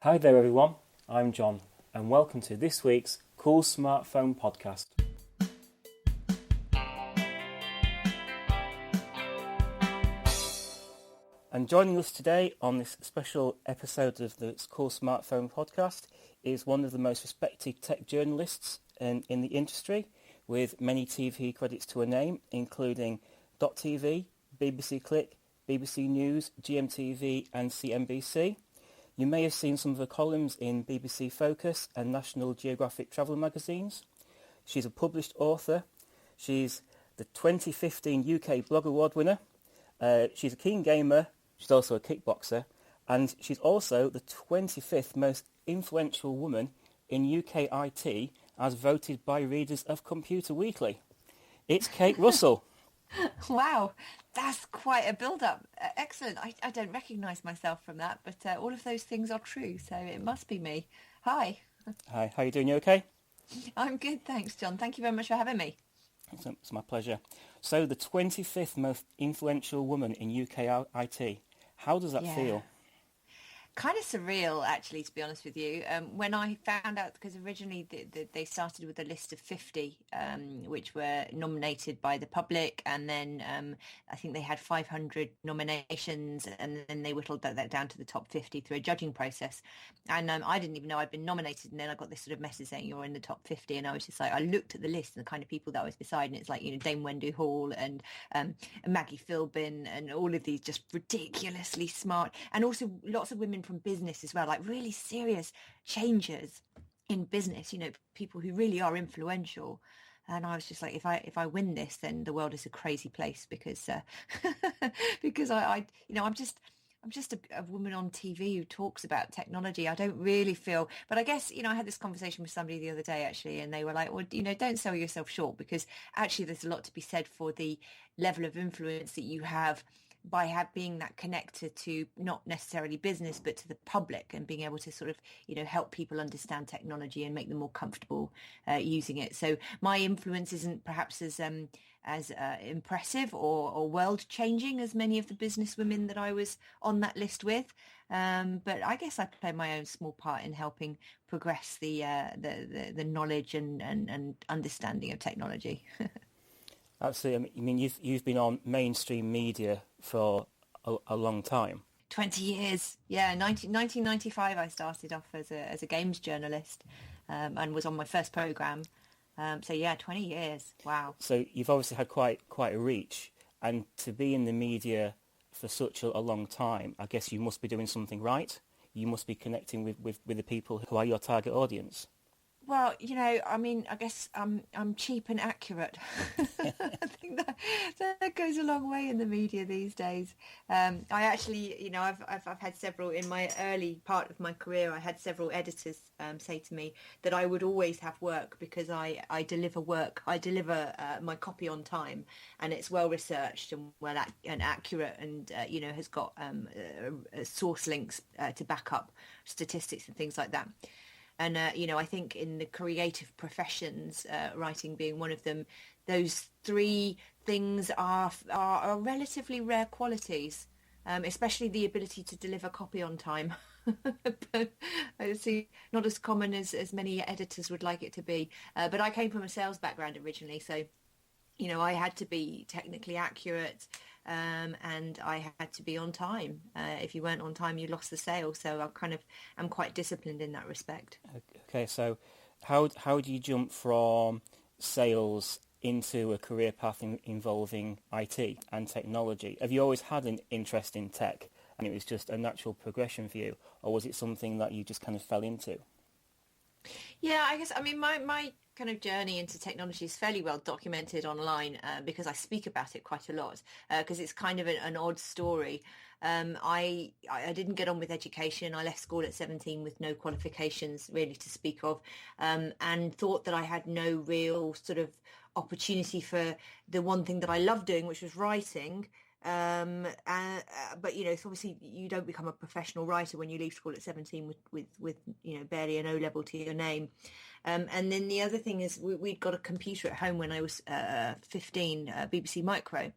Hi there, everyone. I'm John, and welcome to this week's Coolsmartphone podcast. And joining us today on this special episode of the Coolsmartphone podcast is one of the most respected tech journalists in the industry, with many TV credits to her name, including .tv, BBC Click, BBC News, GMTV and CNBC. You may have seen some of her columns in BBC Focus and National Geographic travel magazines. She's a published author. She's the 2015 UK Blog Award winner. She's a keen gamer. She's also a kickboxer. And she's also the 25th most influential woman in UK IT as voted by readers of Computer Weekly. It's Kate Russell. Wow, that's quite a build-up. Excellent. I don't recognise myself from that, but all of those things are true, so it must be me. Hi. Hi, how are you doing? You okay? I'm good, thanks, John. Thank you very much for having me. It's my pleasure. So, the 25th most influential woman in UK IT. How does that feel? Kind of surreal, actually, to be honest with you. When I found out, because originally they started with a list of 50, which were nominated by the public, and then I think they had 500 nominations, and then they whittled that down to the top 50 through a judging process. And I didn't even know I'd been nominated, and then I got this sort of message saying you're in the top 50, and I was just like, I looked at the list and the kind of people that I was beside, and it's like, Dame Wendy Hall and Maggie Philbin and all of these just ridiculously smart, and also lots of women from business as well, like really serious changers in business, people who really are influential. And I was just like, if I win this, then the world is a crazy place, because because I'm just a woman on TV who talks about technology. I don't really feel, but I guess, I had this conversation with somebody the other day, actually, and they were like, well, don't sell yourself short, because actually there's a lot to be said for the level of influence that you have by being that connector to not necessarily business, but to the public, and being able to sort of, help people understand technology and make them more comfortable using it. So my influence isn't perhaps as impressive or world-changing as many of the business women that I was on that list with. But I guess I play my own small part in helping progress the knowledge and understanding of technology. Absolutely. I mean, you've been on mainstream media for a long time. 20 years. Yeah, 1995 I started off as a games journalist, and was on my first programme. So yeah, 20 years. Wow. So you've obviously had quite a reach, and to be in the media for such a long time, I guess you must be doing something right. You must be connecting with the people who are your target audience. Well, I guess I'm cheap and accurate. I think that goes a long way in the media these days. I actually, I've had several in my early part of my career. I had several editors say to me that I would always have work because I deliver work. I deliver my copy on time, and it's well researched and and accurate, and has got source links to back up statistics and things like that. And, I think in the creative professions, writing being one of them, those three things are relatively rare qualities, especially the ability to deliver copy on time. But I see not as common as many editors would like it to be. But I came from a sales background originally, so I had to be technically accurate, and I had to be on time. If you weren't on time, you lost the sale. So I'm quite disciplined in that respect. Okay, so how do you jump from sales into a career path involving IT and technology? Have you always had an interest in tech, and it was just a natural progression for you, or was it something that you just kind of fell into? Yeah, I guess, my kind of journey into technology is fairly well documented online, because I speak about it quite a lot, because it's kind of an odd story. I didn't get on with education. I left school at 17 with no qualifications really to speak of, and thought that I had no real sort of opportunity for the one thing that I loved doing, which was writing. But so obviously you don't become a professional writer when you leave school at 17 with barely an O level to your name. And then the other thing is we'd got a computer at home when I was 15, BBC Micro,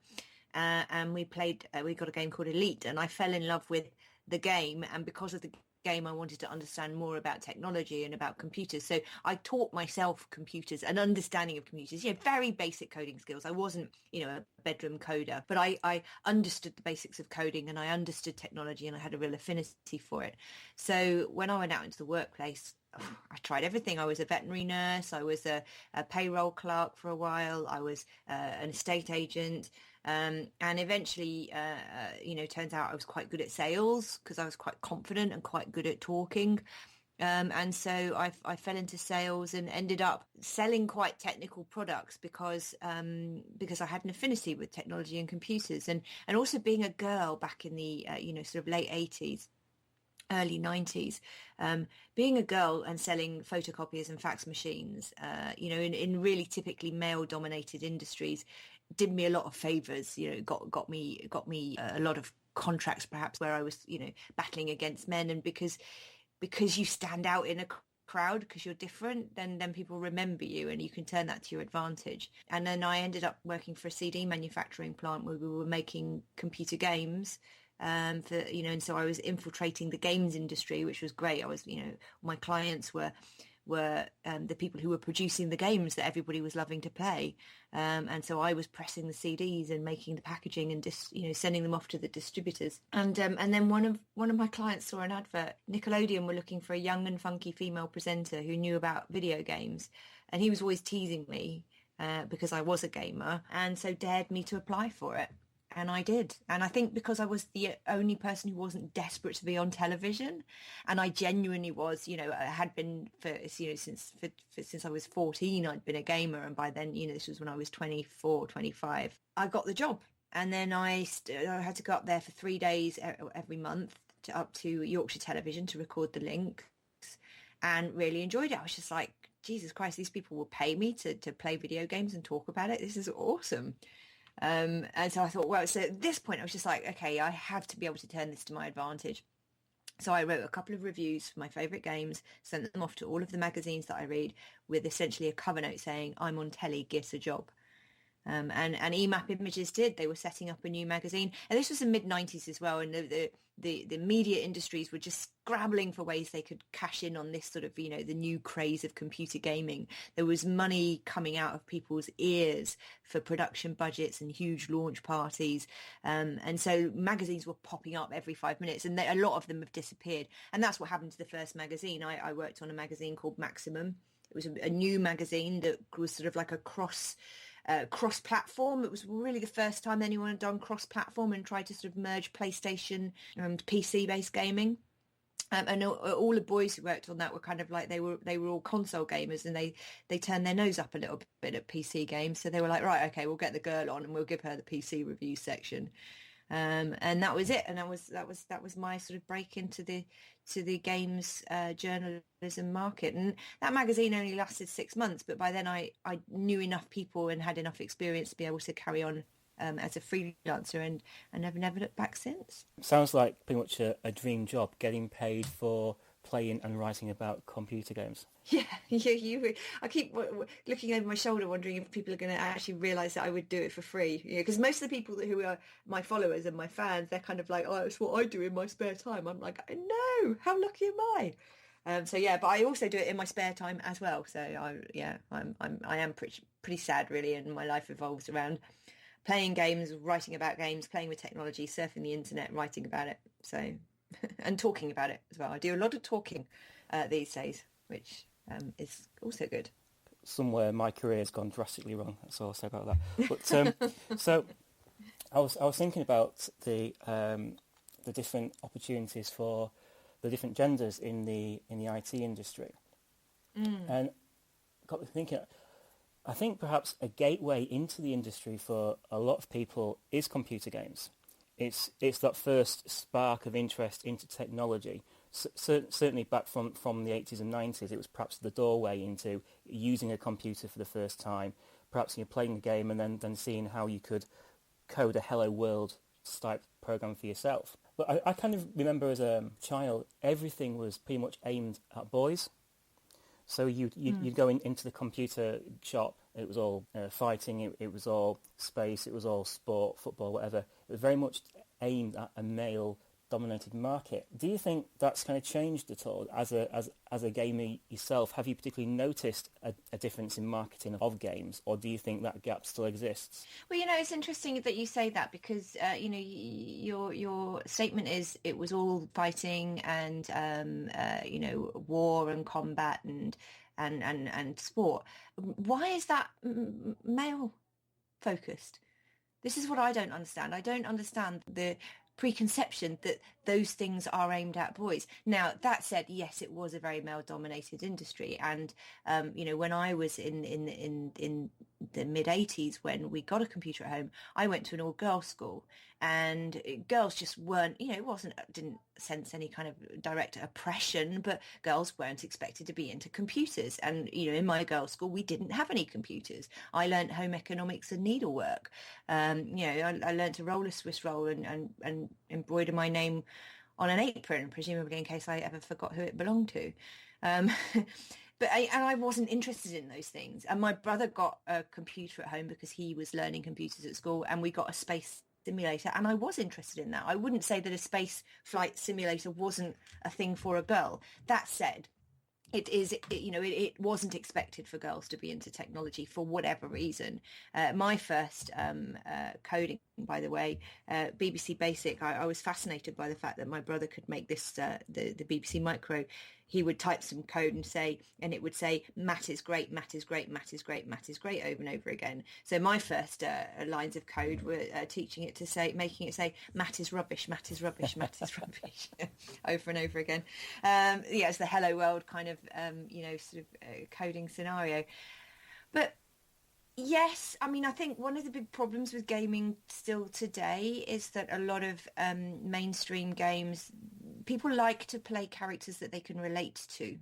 and we got a game called Elite, and I fell in love with the game, and because of the game, I wanted to understand more about technology and about computers. So I taught myself computers, an understanding of computers, very basic coding skills. I wasn't, a bedroom coder, but I understood the basics of coding and I understood technology and I had a real affinity for it. So when I went out into the workplace, I tried everything. I was a veterinary nurse. I was a payroll clerk for a while. I was an estate agent. And eventually, turns out I was quite good at sales because I was quite confident and quite good at talking. And so I fell into sales and ended up selling quite technical products because I had an affinity with technology and computers, and also being a girl back in the sort of late 80s. Early 90s, being a girl and selling photocopiers and fax machines, in really typically male-dominated industries, did me a lot of favors. Got me a lot of contracts, perhaps, where I was, battling against men, and because you stand out in a crowd because you're different, then people remember you and you can turn that to your advantage. And then I ended up working for a CD manufacturing plant where we were making computer games. And so I was infiltrating the games industry, which was great. I was, my clients were the people who were producing the games that everybody was loving to play. And so I was pressing the CDs and making the packaging and sending them off to the distributors. And then one of my clients saw an advert. Nickelodeon were looking for a young and funky female presenter who knew about video games. And he was always teasing me because I was a gamer, and so dared me to apply for it. And I did. And I think because I was the only person who wasn't desperate to be on television, and I genuinely was, I had been since I was 14, I'd been a gamer. And by then, this was when I was 24, 25, I got the job. And then I had to go up there for 3 days every month up to Yorkshire Television to record the links, and really enjoyed it. I was just like, Jesus Christ, these people will pay me to play video games and talk about it. This is awesome. And so I thought, well, so at this point I was just like, okay, I have to be able to turn this to my advantage. So I wrote a couple of reviews for my favourite games, sent them off to all of the magazines that I read with essentially a cover note saying, I'm on telly, give us a job. And EMAP Images did. They were setting up a new magazine, and this was the mid-90s as well, and the media industries were just scrabbling for ways they could cash in on this sort of, the new craze of computer gaming. There was money coming out of people's ears for production budgets and huge launch parties, and so magazines were popping up every 5 minutes, and a lot of them have disappeared. And that's what happened to the first magazine. I worked on a magazine called Maximum. It was a new magazine that was sort of like a cross-platform. It was really the first time anyone had done cross-platform and tried to sort of merge PlayStation and PC-based gaming. And all the boys who worked on that were kind of like, they were all console gamers, and they turned their nose up a little bit at PC games. So they were like, right, okay, we'll get the girl on and we'll give her the PC review section. And that was it. And that was my sort of break into the games journalism market. And that magazine only lasted 6 months, but by then I knew enough people and had enough experience to be able to carry on as a freelancer, and I've never looked back since. Sounds like pretty much a dream job, getting paid for playing and writing about computer games. Yeah, I keep looking over my shoulder wondering if people are going to actually realise that I would do it for free. Because most of the people who are my followers and my fans, they're kind of like, oh, it's what I do in my spare time. I'm like, no, how lucky am I? But I also do it in my spare time as well. So I am pretty sad really, and my life evolves around playing games, writing about games, playing with technology, surfing the internet, writing about it. So and talking about it as well. I do a lot of talking these days, which is also good. Somewhere my career has gone drastically wrong. That's all I'll say about that. But so I was thinking about the different opportunities for the different genders in the IT industry, and got me thinking. I think perhaps a gateway into the industry for a lot of people is computer games. It's that first spark of interest into technology. Certainly back from the 80s and 90s, it was perhaps the doorway into using a computer for the first time. Perhaps you're playing a game and then seeing how you could code a Hello World type program for yourself. But I kind of remember as a child, everything was pretty much aimed at boys. So you'd go into the computer shop, it was all fighting, it was all space, it was all sport, football, whatever. It was very much aimed at a male male-dominated market. Do you think that's kind of changed at all as a gamer yourself? Have you particularly noticed a difference in marketing of games, or do you think that gap still exists? Well, it's interesting that you say that because, your statement is it was all fighting and, war and combat and sport. Why is that male focused? This is what I don't understand. I don't understand the preconception that those things are aimed at boys. Now, that said, yes, it was a very male-dominated industry. And, when I was in the mid-'80s, when we got a computer at home, I went to an all-girls school. And girls just weren't, didn't sense any kind of direct oppression, but girls weren't expected to be into computers. And, in my girls' school, we didn't have any computers. I learned home economics and needlework. I learned to roll a Swiss roll and embroider my name on an apron, presumably in case I ever forgot who it belonged to. But I wasn't interested in those things. And my brother got a computer at home because he was learning computers at school, and we got a space simulator, and I was interested in that. I wouldn't say that a space flight simulator wasn't a thing for a girl. That said, it wasn't expected for girls to be into technology for whatever reason. My first coding, by the way, BBC Basic, I was fascinated by the fact that my brother could make this, the BBC Micro. He would type some code and it would say, "Matt is great, Matt is great, Matt is great, Matt is great," over and over again. So my first lines of code were making it say, "Matt is rubbish, Matt is rubbish, Matt is rubbish," over and over again. It's the hello world kind of, coding scenario. But yes, I mean, I think one of the big problems with gaming still today is that a lot of mainstream games, people like to play characters that they can relate to.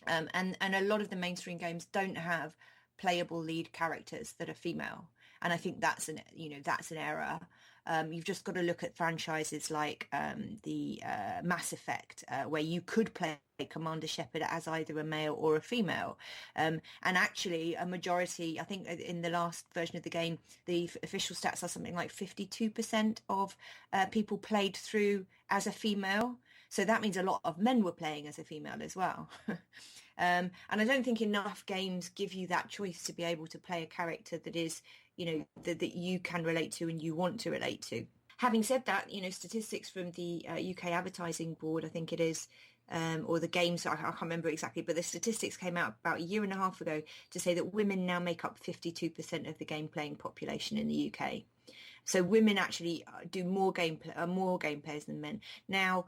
And a lot of the mainstream games don't have playable lead characters that are female. And I think that's an error. You've just got to look at franchises like the Mass Effect, where you could play Commander Shepard as either a male or a female. And actually, a majority, I think in the last version of the game, the official stats are something like 52% of people played through as a female. So that means a lot of men were playing as a female as well. And I don't think enough games give you that choice to be able to play a character that is, that you can relate to and you want to relate to. Having said that, statistics from the UK Advertising Board, I think it is, or the games, I can't remember exactly, but the statistics came out about a year and a half ago to say that women now make up 52% of the game playing population in the UK. So women actually do more game players than men. Now,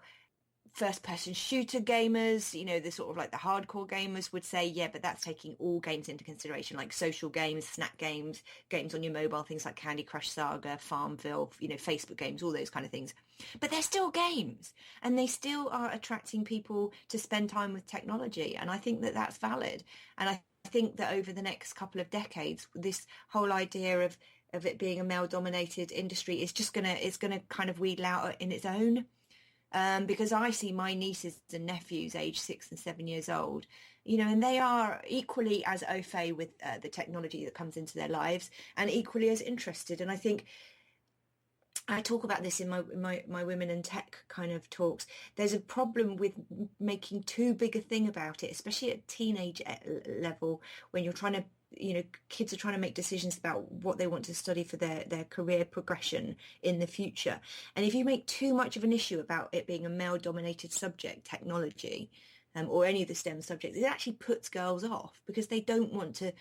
first-person shooter gamers, the sort of like the hardcore gamers would say, yeah, but that's taking all games into consideration, like social games, snack games, games on your mobile, things like Candy Crush Saga, Farmville, Facebook games, all those kind of things. But they're still games, and they still are attracting people to spend time with technology, and I think that that's valid. And I think that over the next couple of decades, this whole idea of it being a male-dominated industry is just gonna kind of wheedle out in its own. Because I see my nieces and nephews aged 6 and 7 years old, and they are equally as au fait with the technology that comes into their lives and equally as interested. And I think I talk about this in my women in tech kind of talks. There's a problem with making too big a thing about it, especially at teenage level, when you're trying to, kids are trying to make decisions about what they want to study for their career progression in the future. And if you make too much of an issue about it being a male-dominated subject, technology, or any of the STEM subjects, it actually puts girls off because they don't want to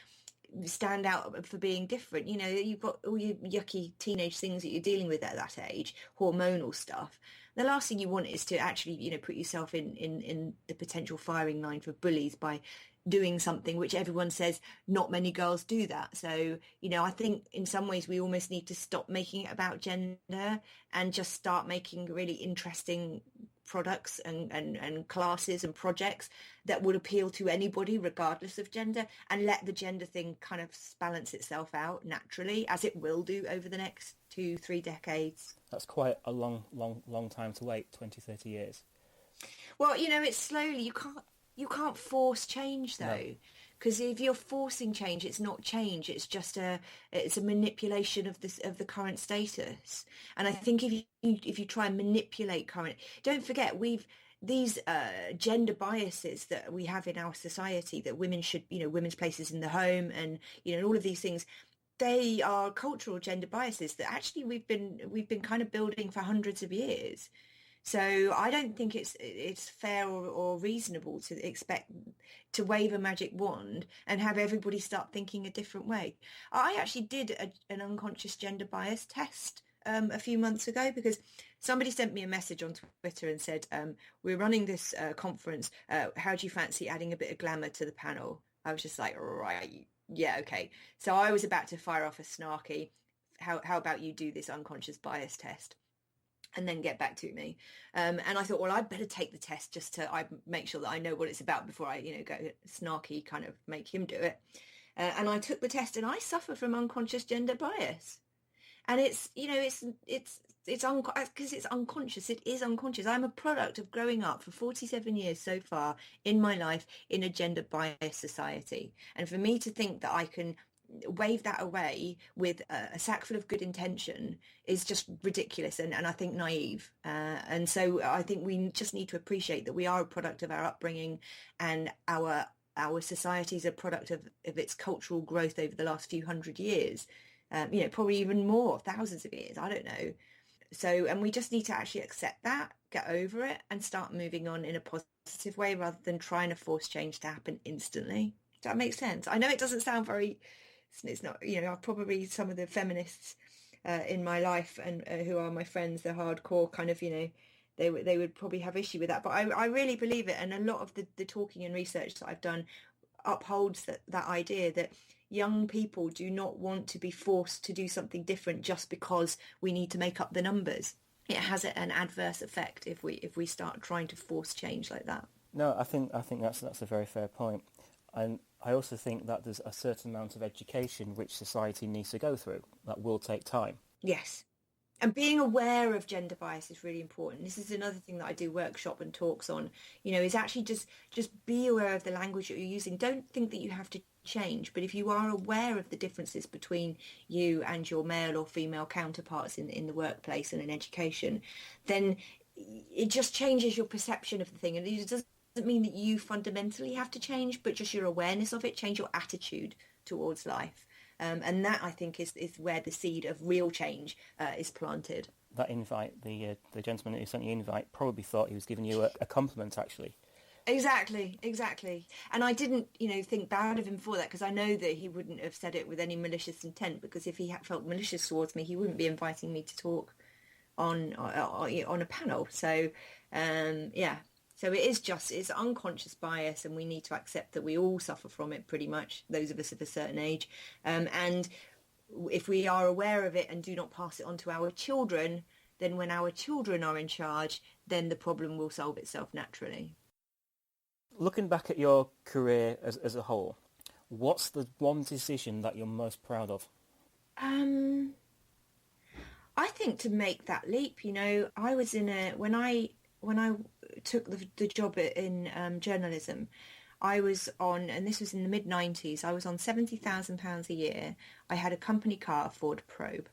stand out for being different. You've got all your yucky teenage things that you're dealing with at that age, hormonal stuff. The last thing you want is to actually, put yourself in the potential firing line for bullies by doing something which everyone says not many girls do that. So, I think in some ways we almost need to stop making it about gender and just start making really interesting products and classes and projects that would appeal to anybody regardless of gender, and let the gender thing kind of balance itself out naturally, as it will do over the next 2-3 decades. That's quite a long time to wait, 20-30 years. Well, it's slowly. You can't force change though. Because if you're forcing change, it's not change. It's a manipulation of the current status. And I think if you try and manipulate current, don't forget these gender biases that we have in our society, that women should, women's places in the home, and all of these things. They are cultural gender biases that actually we've been kind of building for hundreds of years. So I don't think it's fair or reasonable to expect to wave a magic wand and have everybody start thinking a different way. I actually did an unconscious gender bias test a few months ago, because somebody sent me a message on Twitter and said, we're running this conference. How do you fancy adding a bit of glamour to the panel? I was just like, right, yeah, okay. So I was about to fire off a snarky, how about you do this unconscious bias test and then get back to me. And I thought, well, I'd better take the test just to make sure that I know what it's about before I, go snarky, kind of make him do it. And I took the test, and I suffer from unconscious gender bias. And it's because it's unconscious. It is unconscious. I'm a product of growing up for 47 years so far in my life in a gender bias society. And for me to think that I can wave that away with a sack full of good intention is just ridiculous, and I think naive. And so I think we just need to appreciate that we are a product of our upbringing, and our society is a product of its cultural growth over the last few hundred years. Probably even more, thousands of years, I don't know. So, and we just need to actually accept that, get over it, and start moving on in a positive way, rather than trying to force change to happen instantly. Does that make sense? I know it doesn't sound very, it's not, probably some of the feminists in my life and who are my friends, the hardcore kind of, they would probably have issue with that. But I really believe it. And a lot of the talking and research that I've done upholds that idea that young people do not want to be forced to do something different just because we need to make up the numbers. It has an adverse effect if we start trying to force change like that. No, I think that's a very fair point. And I also think that there's a certain amount of education which society needs to go through that will take time. Yes. And being aware of gender bias is really important. This is another thing that I do workshop and talks on, is actually just be aware of the language that you're using. Don't think that you have to change, but if you are aware of the differences between you and your male or female counterparts in the workplace and in education, then it just changes your perception of the thing. And it doesn't mean that you fundamentally have to change, but just your awareness of it, change your attitude towards life. And that, I think, is where the seed of real change is planted. That invite, the gentleman who sent you the invite probably thought he was giving you a compliment, actually. Exactly. And I didn't, think bad of him for that, because I know that he wouldn't have said it with any malicious intent, because if he had felt malicious towards me, he wouldn't be inviting me to talk on a panel. So, yeah. So it's unconscious bias, and we need to accept that we all suffer from it pretty much, those of us of a certain age. And if we are aware of it and do not pass it on to our children, then when our children are in charge, then the problem will solve itself naturally. Looking back at your career as a whole, what's the one decision that you're most proud of? I think to make that leap, I was when I took the job in journalism, I was on, and this was in the mid-90s, I was on £70,000 a year. I had a company car, a Ford Probe.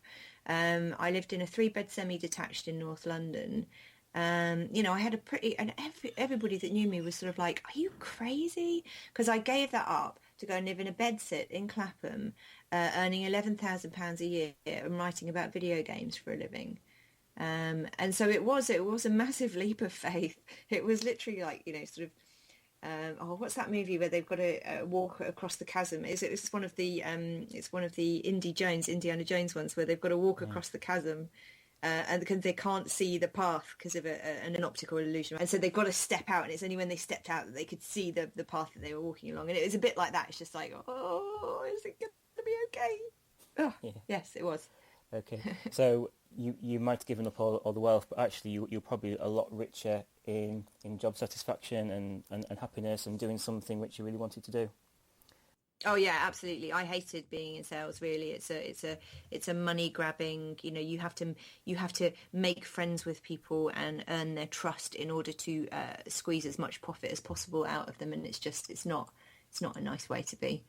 I lived in a 3-bed semi-detached in North London. I had and everybody that knew me was sort of like, are you crazy? Because I gave that up to go and live in a bedsit in Clapham, earning £11,000 a year and writing about video games for a living. And so it was a massive leap of faith. It was literally like, sort of, what's that movie where they've got to walk across the chasm? It's one of the Indiana Jones ones, where they've got to walk across the chasm, and because they can't see the path because of an optical illusion. And so they've got to step out, and it's only when they stepped out that they could see the path that they were walking along. And it was a bit like that. It's just like, oh, is it going to be okay? Oh, yeah. Yes, it was. Okay, so you might have given up all the wealth, but actually you're probably a lot richer in job satisfaction and happiness and doing something which you really wanted to do. Oh yeah, absolutely. I hated being in sales. Really, it's a money grabbing. You have to make friends with people and earn their trust in order to squeeze as much profit as possible out of them. And it's it's not a nice way to be.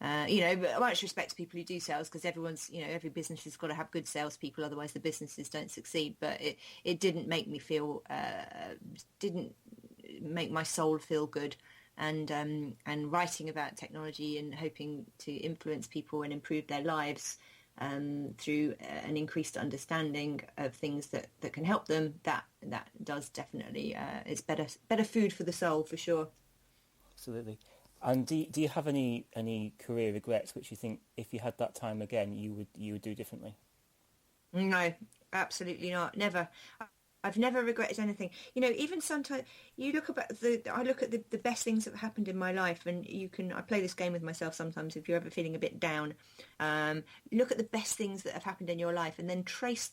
But much respect to people who do sales, because every business has got to have good salespeople, otherwise the businesses don't succeed. But it didn't make me feel, didn't make my soul feel good. And writing about technology and hoping to influence people and improve their lives through an increased understanding of things that can help them, that does definitely, it's better food for the soul, for sure. Absolutely. And do you have any career regrets which you think if you had that time again you would do differently? No, absolutely not. Never. I've never regretted anything. Even sometimes I look at the best things that have happened in my life, and I play this game with myself sometimes if you're ever feeling a bit down. Look at the best things that have happened in your life and then trace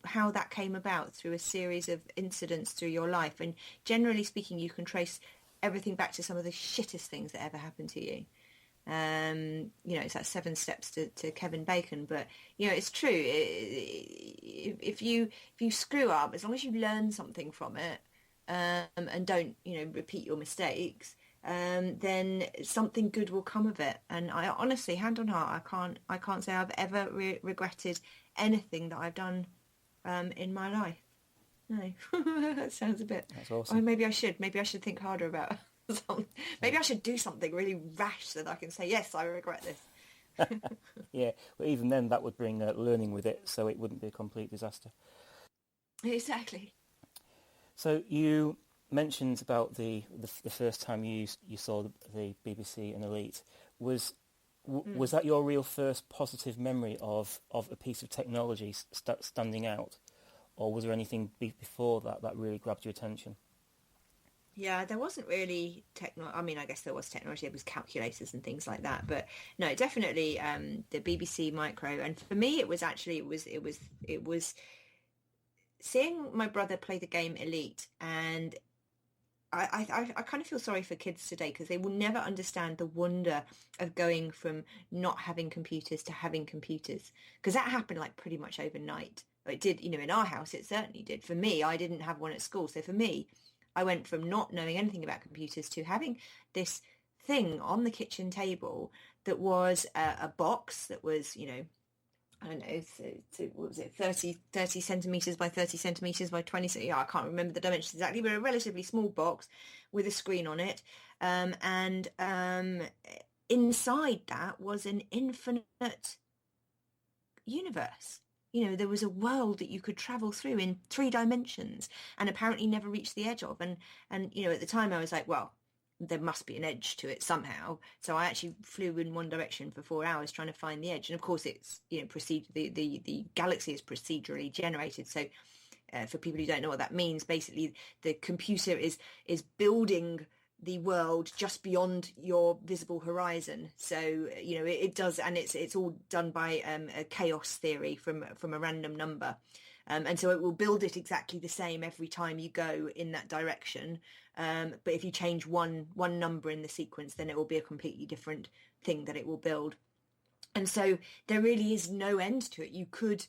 how that came about through a series of incidents through your life. And generally speaking, you can trace everything back to some of the shittest things that ever happened to you. It's like 7 steps to Kevin Bacon, but it's true. If you screw up, as long as you learn something from it, and don't repeat your mistakes, then something good will come of it. And I honestly, hand on heart, I can't say I've ever regretted anything that I've done in my life. No, that sounds a bit. That's awesome. Or maybe I should think harder about something. Maybe I should do something really rash so that I can say, yes, I regret this. Yeah, but even then that would bring learning with it, so it wouldn't be a complete disaster. Exactly. So you mentioned about the first time you saw the BBC and Elite. Was that your real first positive memory of a piece of technology standing out? Or was there anything before that really grabbed your attention? Yeah, there wasn't really I mean, I guess there was technology. There was calculators and things like that. But no, definitely the BBC Micro. And for me, it was seeing my brother play the game Elite. And I kind of feel sorry for kids today, because they will never understand the wonder of going from not having computers to having computers. Because that happened like pretty much overnight. It did, in our house, it certainly did. For me, I didn't have one at school. So for me, I went from not knowing anything about computers to having this thing on the kitchen table that was a box that was, I don't know, what was it, 30 centimetres by 30 centimetres by 20, I can't remember the dimensions exactly, but a relatively small box with a screen on it. And inside that was an infinite universe. There was a world that you could travel through in 3 dimensions and apparently never reach the edge of. And at the time I was like, well, there must be an edge to it somehow. So I actually flew in one direction for 4 hours trying to find the edge. And of course it's, the galaxy is procedurally generated. So for people who don't know what that means, basically the computer is building the world just beyond your visible horizon. So it does, and it's all done by a chaos theory from a random number, and so it will build it exactly the same every time you go in that direction, but if you change one number in the sequence, then it will be a completely different thing that it will build. And so there really is no end to it. You could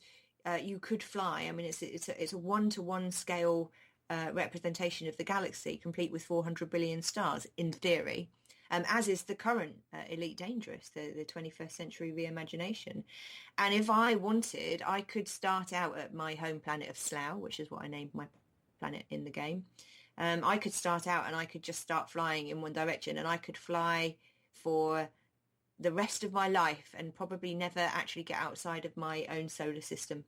fly. I mean, it's a 1-to-1 scale representation of the galaxy, complete with 400 billion stars, in theory, as is the current Elite Dangerous, the 21st century reimagination. And if I wanted, I could start out at my home planet of Slough, which is what I named my planet in the game. I could start out and I could just start flying in one direction, and I could fly for the rest of my life and probably never actually get outside of my own solar system.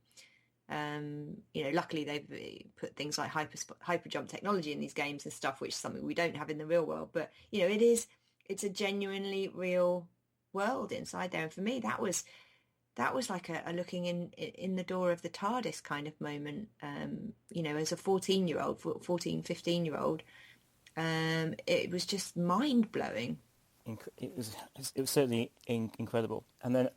Luckily they've put things like hyper jump technology in these games and stuff, which is something we don't have in the real world. But it's a genuinely real world inside there. And for me, that was like a looking in the door of the TARDIS kind of moment. As a 15-year-old, it was just mind blowing. It was certainly incredible. And then,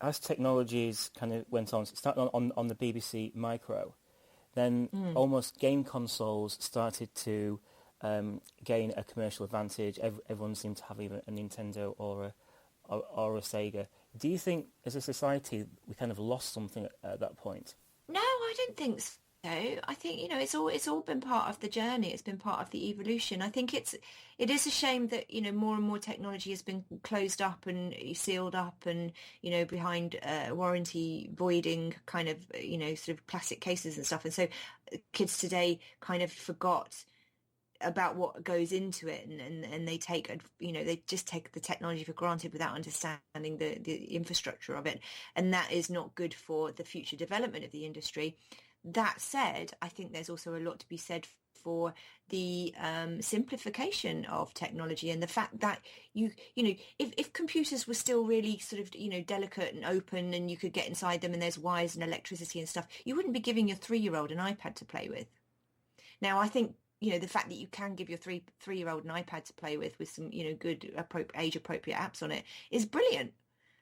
as technologies kind of went on, starting on the BBC Micro, then almost game consoles started to gain a commercial advantage. Everyone seemed to have either a Nintendo or a Sega. Do you think, as a society, we kind of lost something at that point? No, I don't think I think, it's all been part of the journey. It's been part of the evolution. I think it is a shame that, more and more technology has been closed up and sealed up and, behind warranty voiding kind of, sort of classic cases and stuff. And so kids today kind of forgot about what goes into it, and they they just take the technology for granted without understanding the infrastructure of it. And that is not good for the future development of the industry. That said, I think there's also a lot to be said for the simplification of technology, and the fact that if computers were still really sort of delicate and open, and you could get inside them and there's wires and electricity and stuff, you wouldn't be giving your 3-year-old an iPad to play with. Now, I think the fact that you can give your three-year-old an iPad to play with some good age-appropriate apps on it is brilliant.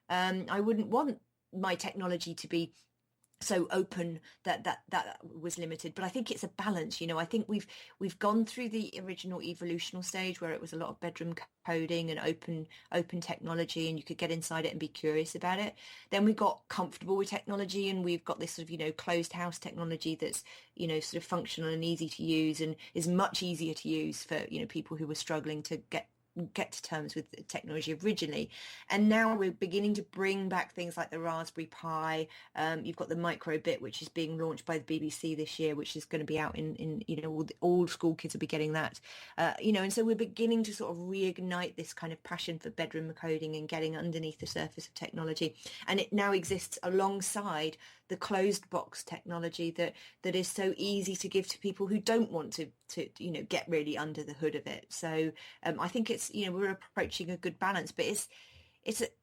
I wouldn't want my technology to be so open that was limited, but I think it's a balance. I think we've gone through the original evolutional stage where it was a lot of bedroom coding and open technology, and you could get inside it and be curious about it. Then we got comfortable with technology, and we've got this sort of closed house technology that's sort of functional and easy to use, and is much easier to use for people who were struggling to get to terms with technology originally. And now we're beginning to bring back things like the Raspberry Pi. You've got the microbit, which is being launched by the BBC this year, which is going to be out in all school kids will be getting that. And so we're beginning to sort of reignite this kind of passion for bedroom coding and getting underneath the surface of technology. And it now exists alongside the closed box technology that is so easy to give to people who don't want to get really under the hood of it. So I think it's we're approaching a good balance, but it's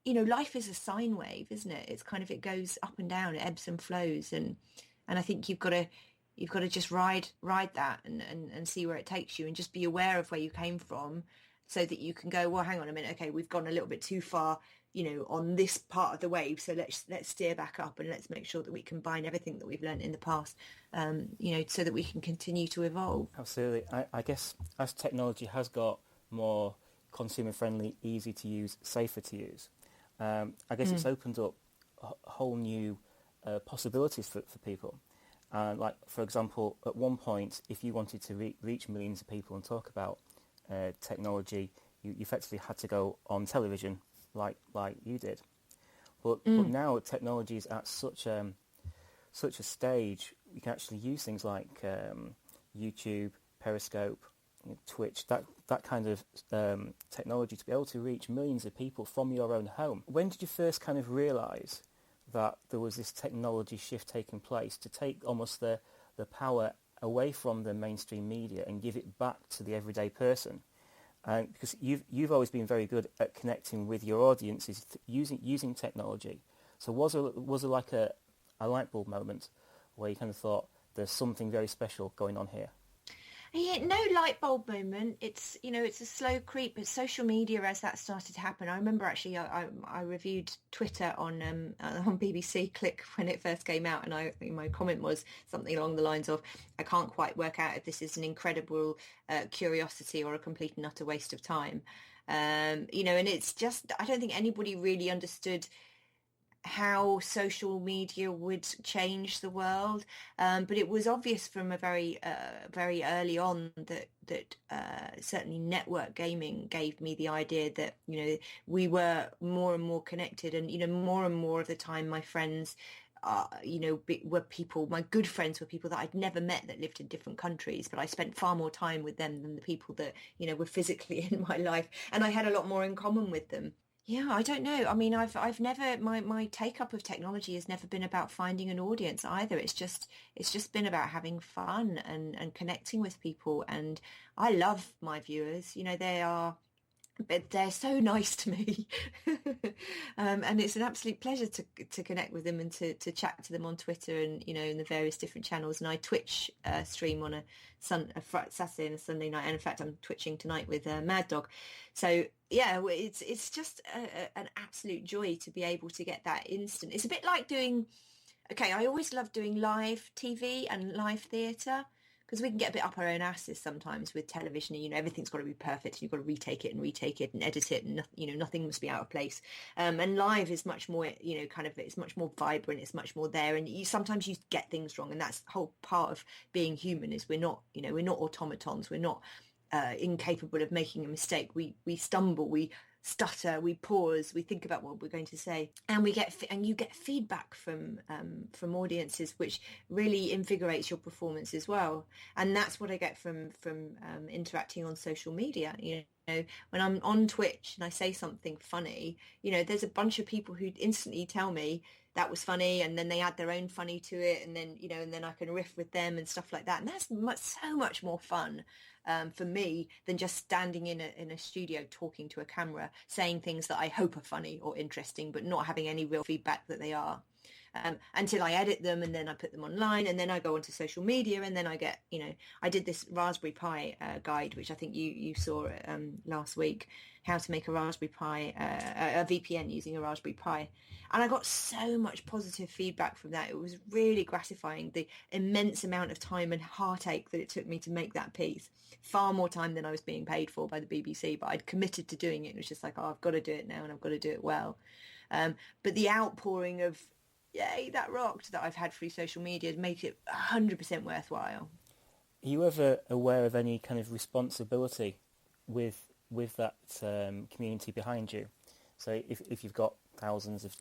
life is a sine wave, isn't it? It's kind of, it goes up and down, it ebbs and flows, and I think you've got to just ride that and see where it takes you, and just be aware of where you came from, so that you can go, well, hang on a minute, okay, we've gone a little bit too far on this part of the wave, so let's steer back up, and let's make sure that we combine everything that we've learned in the past, so that we can continue to evolve. Absolutely. I guess as technology has got more consumer friendly, easy to use, safer to use, I guess it's opened up whole new possibilities for people. Like, for example, at one point, if you wanted to reach millions of people and talk about technology, you effectively had to go on television like you did. But now technology is at such a stage, you can actually use things like YouTube, Periscope, Twitch, that kind of technology to be able to reach millions of people from your own home. When did you first kind of realise that there was this technology shift taking place to take almost the power away from the mainstream media and give it back to the everyday person? Because you've always been very good at connecting with your audiences using technology. So was there like a light bulb moment where you kind of thought there's something very special going on here? Yeah, no light bulb moment. It's it's a slow creep. But social media, as that started to happen, I remember actually I reviewed Twitter on BBC Click when it first came out, and my comment was something along the lines of, I can't quite work out if this is an incredible curiosity or a complete and utter waste of time. And it's just, I don't think anybody really understood how social media would change the world, but it was obvious from a very early on that certainly network gaming gave me the idea that we were more and more connected, and more and more of the time my friends were people, my good friends were people that I'd never met that lived in different countries, but I spent far more time with them than the people that were physically in my life, and I had a lot more in common with them. Yeah, I don't know. I mean, I've never, my take up of technology has never been about finding an audience either. It's just been about having fun and connecting with people. And I love my viewers. But they're so nice to me. And it's an absolute pleasure to connect with them and to chat to them on Twitter and, in the various different channels. And I Twitch stream on a Saturday and a Sunday night. And in fact, I'm twitching tonight with Mad Dog. So yeah, it's just an absolute joy to be able to get that instant. It's a bit like I always loved doing live TV and live theatre, because we can get a bit up our own asses sometimes with television. Everything's got to be perfect, and you've got to retake it and edit it, and nothing must be out of place. And live is much more, it's much more vibrant, it's much more there, and sometimes you get things wrong, and that's the whole part of being human. Is we're not automatons, we're not incapable of making a mistake. We stumble, we stutter, we pause, we think about what we're going to say, and you get feedback from audiences, which really invigorates your performance as well. And that's what I get from interacting on social media. When I'm on Twitch and I say something funny, there's a bunch of people who instantly tell me that was funny, and then they add their own funny to it, and then I can riff with them and stuff like that. And that's so much more fun for me than just standing in a studio talking to a camera, saying things that I hope are funny or interesting, but not having any real feedback that they are. Until I edit them, and then I put them online, and then I go onto social media, and then I get, I did this Raspberry Pi guide, which I think you saw last week, how to make a Raspberry Pi, a VPN using a Raspberry Pi. And I got so much positive feedback from that. It was really gratifying, the immense amount of time and heartache that it took me to make that piece. Far more time than I was being paid for by the BBC, but I'd committed to doing it. It was just like, oh, I've got to do it now, and I've got to do it well. But the outpouring of, yay, that rocked, that I've had through social media to make it 100% worthwhile. Are you ever aware of any kind of responsibility with that community behind you? So if you've got thousands of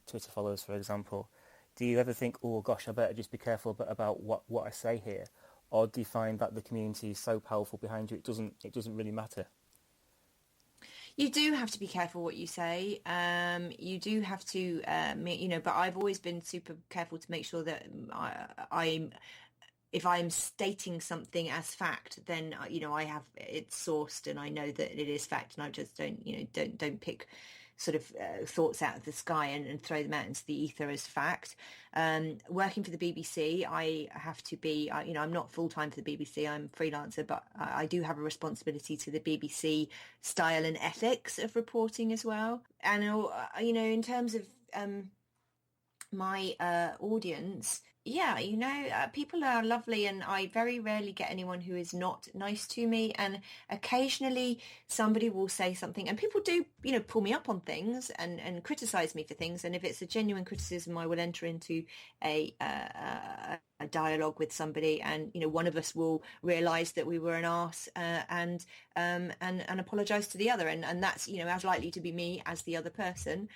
Twitter followers, for example, do you ever think, oh gosh, I better just be careful about what I say here? Or do you find that the community is so powerful behind you, it doesn't really matter? You do have to be careful what you say. You do have to, but I've always been super careful to make sure that if I'm stating something as fact, then, I have it sourced and I know that it is fact, and I just don't pick sort of thoughts out of the sky and throw them out into the ether as fact. Working for the BBC, I have to be, I'm not full-time for the BBC, I'm freelancer, but I do have a responsibility to the BBC style and ethics of reporting as well. And, in terms of my audience, yeah, people are lovely, and I very rarely get anyone who is not nice to me. And occasionally somebody will say something, and people do, pull me up on things and criticize me for things. And if it's a genuine criticism, I will enter into a dialogue with somebody, and one of us will realize that we were an arse and apologize to the other, and that's as likely to be me as the other person.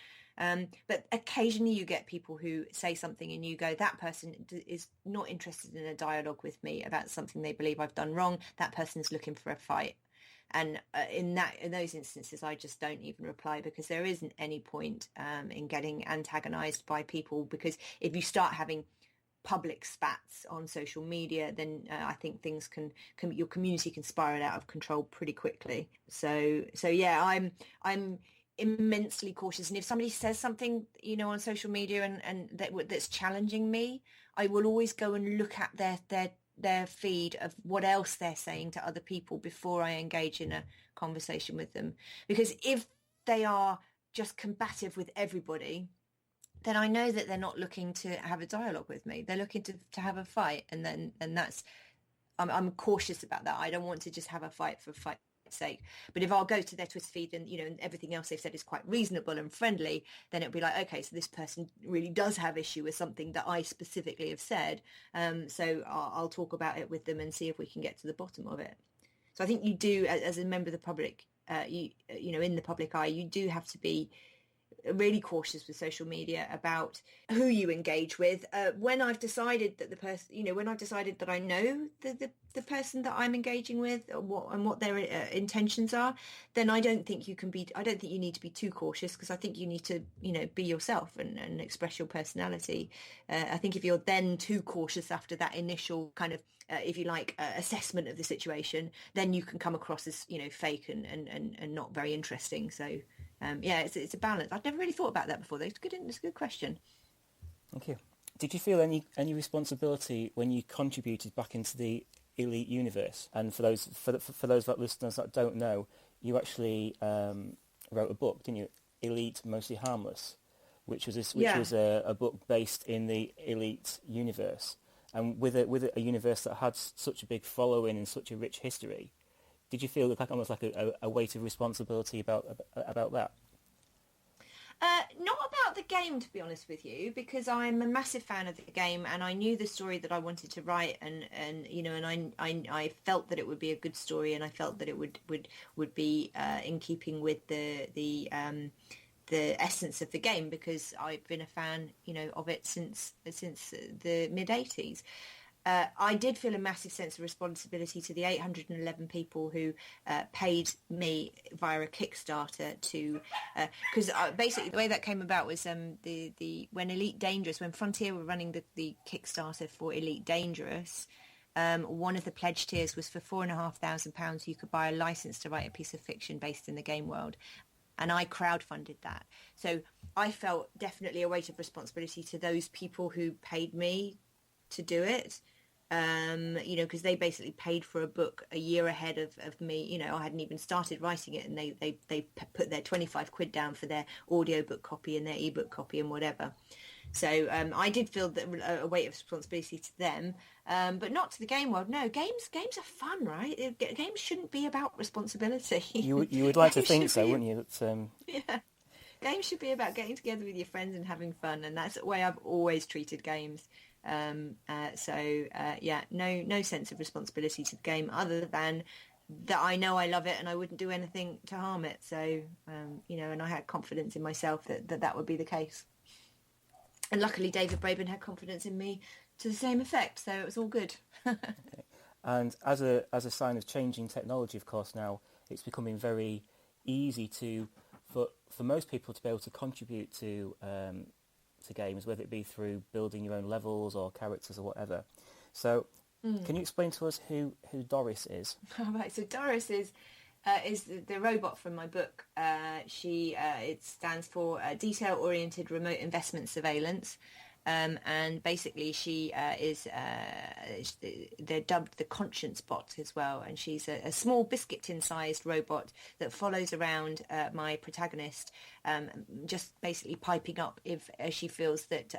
But occasionally you get people who say something and you go, that person is not interested in a dialogue with me about something they believe I've done wrong. That person's looking for a fight. And in those instances, I just don't even reply, because there isn't any point in getting antagonized by people, because if you start having public spats on social media, then I think things your community can spiral out of control pretty quickly. So yeah, I'm immensely cautious, and if somebody says something on social media and that's challenging me, I will always go and look at their feed of what else they're saying to other people before I engage in a conversation with them. Because if they are just combative with everybody, then I know that they're not looking to have a dialogue with me. They're looking to have a fight, and that's I'm cautious about that. I don't want to just have a fight for fight sake. But if I'll go to their Twitter feed and and everything else they've said is quite reasonable and friendly, then it'll be like, okay, so this person really does have issue with something that I specifically have said, so I'll talk about it with them and see if we can get to the bottom of it. So I think you do, as a member of the public, in the public eye, you do have to be really cautious with social media about who you engage with. When I've decided that the person, when I've decided that I know the person that I'm engaging with, what their intentions are, then I don't think you need to be too cautious, because I think you need to, be yourself and express your personality. I think if you're then too cautious after that initial kind of, if you like, assessment of the situation, then you can come across as, fake and not very interesting. So yeah, it's a balance. I've never really thought about that before, though. It's a good question. Thank you. Did you feel any responsibility when you contributed back into the Elite universe? And for those listeners that don't know, you actually wrote a book, didn't you? Elite, Mostly Harmless, which was a book based in the Elite universe. and with a universe that had such a big following and such a rich history, did you feel like almost like a weight of responsibility about that? Not about the game, to be honest with you, because I'm a massive fan of the game, and I knew the story that I wanted to write, and you know, and I felt that it would be a good story, and I felt that it would be in keeping with the essence of the game, because I've been a fan, you know, of it since the mid-80s. I did feel a massive sense of responsibility to the 811 people who paid me via a Kickstarter to, because basically the way that came about was when Elite Dangerous, when Frontier were running the Kickstarter for Elite Dangerous, one of the pledge tiers was for £4,500 you could buy a license to write a piece of fiction based in the game world. And I crowdfunded that. So I felt definitely a weight of responsibility to those people who paid me to do it. You know, because they basically paid for a book a year ahead of me. You know, I hadn't even started writing it, and they put their 25 quid down for their audiobook copy and their ebook copy and whatever. So I did feel that a weight of responsibility to them, but not to the game world. No, games are fun, right? Games shouldn't be about responsibility. You would like to think so, wouldn't you? Yeah. Games should be about getting together with your friends and having fun, and that's the way I've always treated games. Yeah, no sense of responsibility to the game other than that I know I love it and I wouldn't do anything to harm it. So, you know, and I had confidence in myself that would be the case. And luckily David Braben had confidence in me to the same effect, so it was all good. Okay. And as a sign of changing technology, of course, now it's becoming very easy for most people to be able to contribute to games, whether it be through building your own levels or characters or whatever. So can you explain to us who Doris is? All right, so Doris is the robot from my book. It stands for Detail-Oriented Remote Investment Surveillance. And basically she they're dubbed the conscience bot as well, and she's a small biscuit tin-sized robot that follows around my protagonist, just basically piping up if she feels that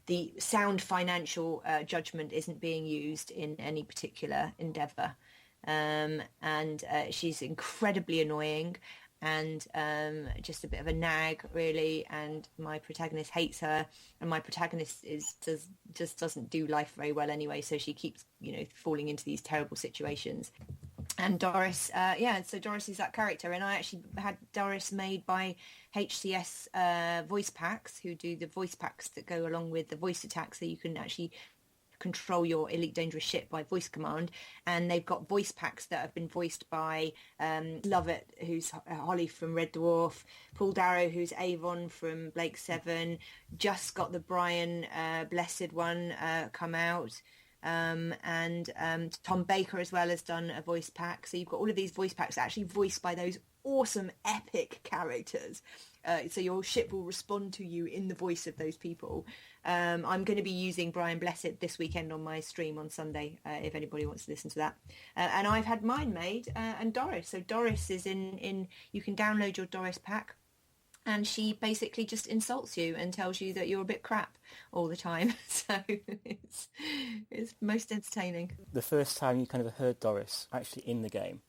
the sound financial judgment isn't being used in any particular endeavour. And she's incredibly annoying and just a bit of a nag, really, and my protagonist hates her, and my protagonist just doesn't do life very well anyway, so she keeps, you know, falling into these terrible situations. And Doris, so Doris is that character, and I actually had Doris made by HCS Voice Packs, who do the voice packs that go along with the voice attack, so you can actually control your Elite Dangerous ship by voice command. And they've got voice packs that have been voiced by Lovett, who's Holly from Red Dwarf, Paul Darrow, who's Avon from Blake 7, just got the Brian Blessed one come out, and Tom Baker as well has done a voice pack. So you've got all of these voice packs actually voiced by those awesome epic characters. So your ship will respond to you in the voice of those people. I'm going to be using Brian Blessed this weekend on my stream on Sunday, if anybody wants to listen to that. And I've had mine made, and Doris. So Doris is in you can download your Doris pack, and she basically just insults you and tells you that you're a bit crap all the time. So it's most entertaining. The first time you kind of heard Doris actually in the game,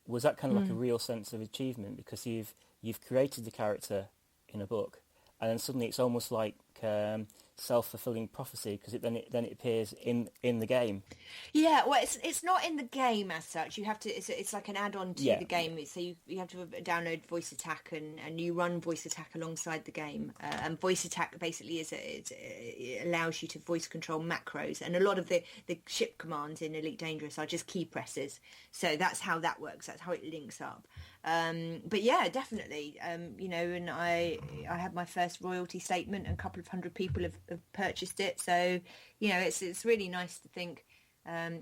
was that kind of like a real sense of achievement, because you've created the character in a book, and then suddenly it's almost like self-fulfilling prophecy, because then it appears in the game. Yeah, well, it's not in the game as such. You have to. It's like an add-on to the game. So you have to download Voice Attack, and you run Voice Attack alongside the game. And Voice Attack basically it allows you to voice control macros, and a lot of the ship commands in Elite Dangerous are just key presses. So that's how that works. That's how it links up. But yeah, definitely. You know, and I had my first royalty statement, and a couple of hundred people have purchased it. So, you know, it's really nice to think,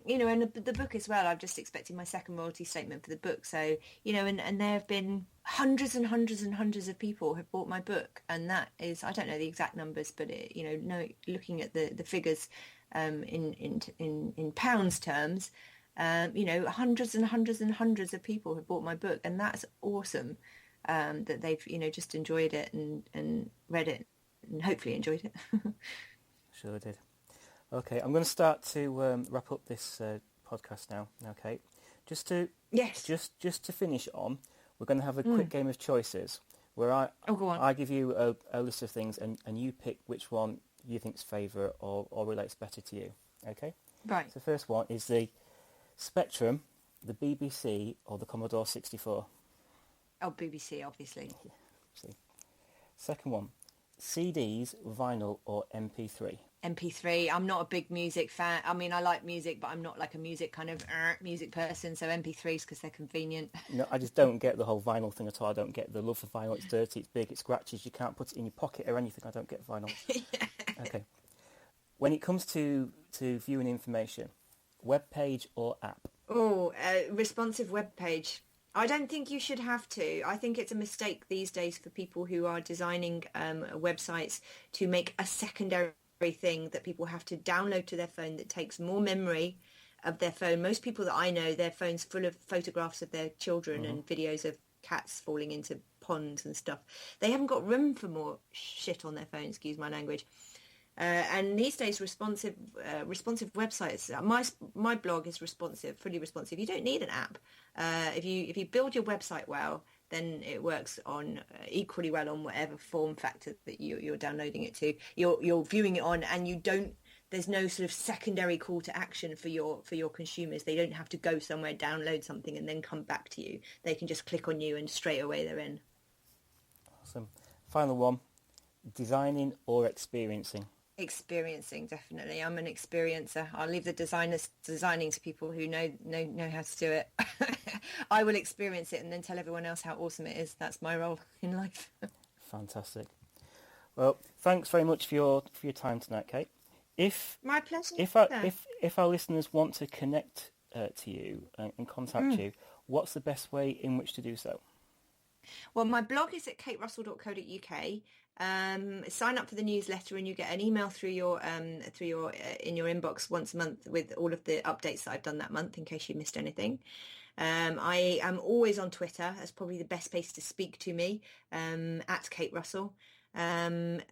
you know, and the book as well. I've just expected my second royalty statement for the book. So, you know, and there have been hundreds and hundreds and hundreds of people have bought my book, and that is, I don't know the exact numbers, but it, you know, looking at the figures in pounds terms. You know, hundreds and hundreds and hundreds of people have bought my book, and that's awesome. That they've, you know, just enjoyed it and read it and hopefully enjoyed it. Sure did. Okay, I'm going to start to wrap up this podcast now. Okay, just to just to finish on, we're going to have a quick game of choices where go on. I give you a list of things and you pick which one you think's favourite or relates better to you. Okay. Right. So the first one is the Spectrum, the BBC, or the Commodore 64. Oh, BBC, obviously. Yeah, see. Second one, CDs, vinyl, or MP3. MP3. I'm not a big music fan. I mean, I like music, but I'm not like a music kind of music person. So MP3s because they're convenient. No, I just don't get the whole vinyl thing at all. I don't get the love for vinyl. It's dirty, it's big, it scratches. You can't put it in your pocket or anything. I don't get vinyl. Yeah. Okay. When it comes to viewing information, web page or app? Oh, responsive web page. I don't think you should have to. I think it's a mistake these days for people who are designing websites to make a secondary thing that people have to download to their phone that takes more memory of their phone. Most people that I know, their phone's full of photographs of their children and videos of cats falling into ponds and stuff. They haven't got room for more shit on their phone, excuse my language. And these days, responsive websites. My blog is responsive, fully responsive. You don't need an app. If you build your website well, then it works on equally well on whatever form factor that you're downloading it to. You're viewing it on, and you don't. There's no sort of secondary call to action for your consumers. They don't have to go somewhere, download something, and then come back to you. They can just click on you, and straight away they're in. Awesome. Final one: designing or experiencing. Experiencing, definitely. I'm an experiencer. I'll leave the designing to people who know how to do it. I will experience it and then tell everyone else how awesome it is. That's my role in life. Fantastic. Well, thanks very much for your time tonight, Kate. My pleasure. If our listeners want to connect to you and contact you, what's the best way in which to do so? Well, my blog is at katerussell.co.uk. Sign up for the newsletter and you get an email through your in your inbox once a month with all of the updates that I've done that month in case you missed anything. I am always on Twitter. That's probably the best place to speak to me, at Kate Russell. And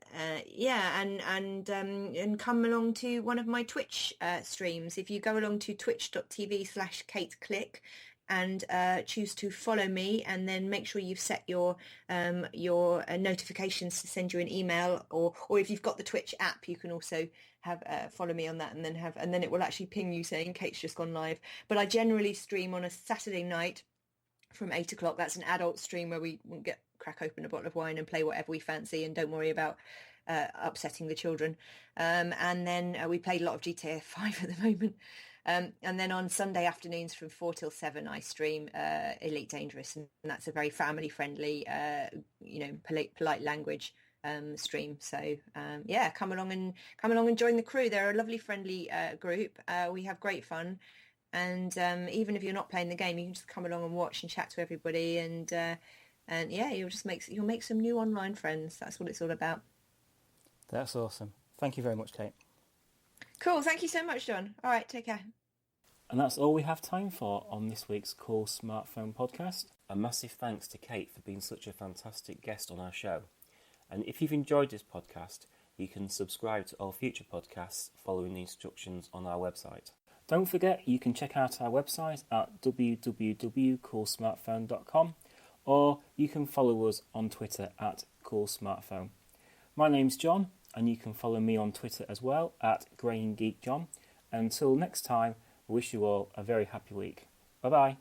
come along to one of my Twitch streams. If you go along to twitch.tv/KateClick and choose to follow me, and then make sure you've set your notifications to send you an email, or if you've got the Twitch app, you can also have follow me on that, and then it will actually ping you saying Kate's just gone live. But I generally stream on a Saturday night from 8 o'clock. That's an adult stream where we crack open a bottle of wine and play whatever we fancy, and don't worry about upsetting the children. And then we played a lot of GTA 5 at the moment. And then on Sunday afternoons from 4 till 7, I stream Elite Dangerous, and that's a very family-friendly, polite language stream. So come along and join the crew. They're a lovely, friendly group. We have great fun, and even if you're not playing the game, you can just come along and watch and chat to everybody, and you'll make some new online friends. That's what it's all about. That's awesome. Thank you very much, Kate. Cool. Thank you so much, John. All right, take care. And that's all we have time for on this week's Cool Smartphone podcast. A massive thanks to Kate for being such a fantastic guest on our show. And if you've enjoyed this podcast, you can subscribe to all future podcasts following the instructions on our website. Don't forget, you can check out our website at www.coolsmartphone.com, or you can follow us on Twitter at Coolsmartphone. My name's John, and you can follow me on Twitter as well at GrainGeekJohn. Until next time, I wish you all a very happy week. Bye-bye.